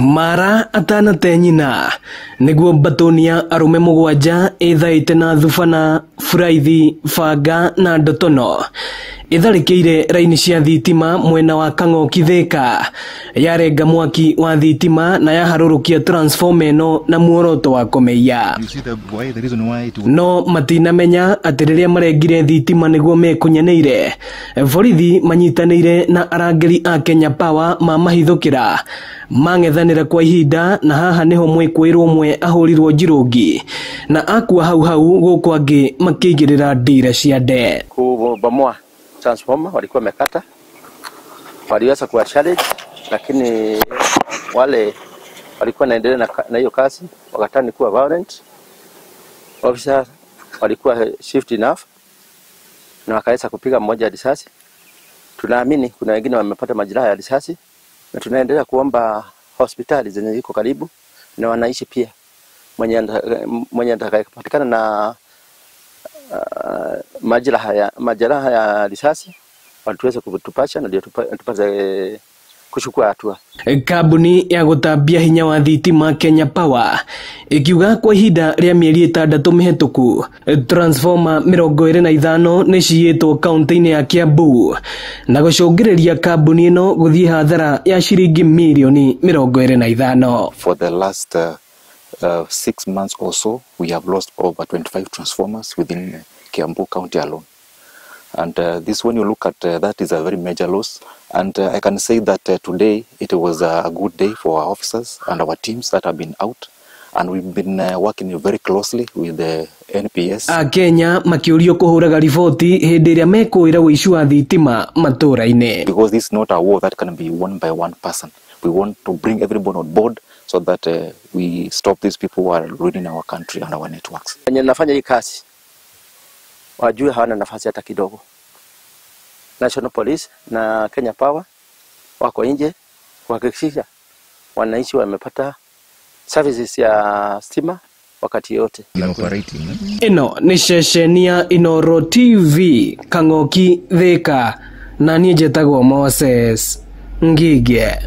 Mara atanate nyina niguo batonia arume mugwanja ithaite na thubana buraithi banga na ndotono itharikire raini cia thitima mwena wa Kang'oki Thika yarenga mwaki wa thitima na yaharurukia transformer eno na muoroto wa kũmĩiya. No matinamenya atĩ rĩrĩa marengire thitima niguo mekunyanĩire borithi manyitanĩire na arangĩri a Kenya Power mamahithũkĩra mang'ethanĩra kwa ihinda na haha niho mwĩkũĩrwo ũmwe ahũrirwo njirũngi na akua hau gũkũ angĩ makĩigĩrĩra ndira cia nde. Kubomoa transformer walikuwa wamekata, waliweza kuwa challenge, lakini wale walikuwa naendelea na hiyo kazi wakatani kuwa violent. Officer walikuwa shift enough na wakaweza kupiga mmoja risasi. Tunaamini kuna wengine wamepata majeraha ya risasi na tunaendelea kuomba hospitali zenye ziko karibu na wanaishi pia mwenye atakayepatikana na majeraha ya risasi watuweze kutupasha na ndio tupate kuchukua hatua. Kambuni ya gũtambia hinya wa thitima Kenya Power ikiuga kwa ihinda rĩa mĩeri 6 mĩhetũku transformer 25 nĩ ciyĩtwo kaunti-inĩ ya Kiambu na gũcũngĩrĩria kambuni ĩno gũthiĩ hathara ya ciringi milioni 25. For the last 6 months or so, we have lost over 25 transformers within Kiambu County alone. And this, when you look at that, is a very major loss. And I can say that today it was a good day for our officers and our teams that have been out. And we've been working very closely with the NPS. Kenya makiurio kuhuraga riboti hindi ĩrĩa mekũĩra ũici wa thitima matũra-inĩ. Because this is not a war that can be won by one person. We want to bring everyone on board so that we stop these people who are ruining our country and our networks. Wenye nafanya hii kazi wajue hawana nafasi hata kidogo. National Police na Kenya Power wako nje kuhakikisha wananchi wamepata services ya stima wakati yote. Ino ni ceceni ya Inoro TV Kang'oki Thika na niĩ njĩtagwo Moses Ngige.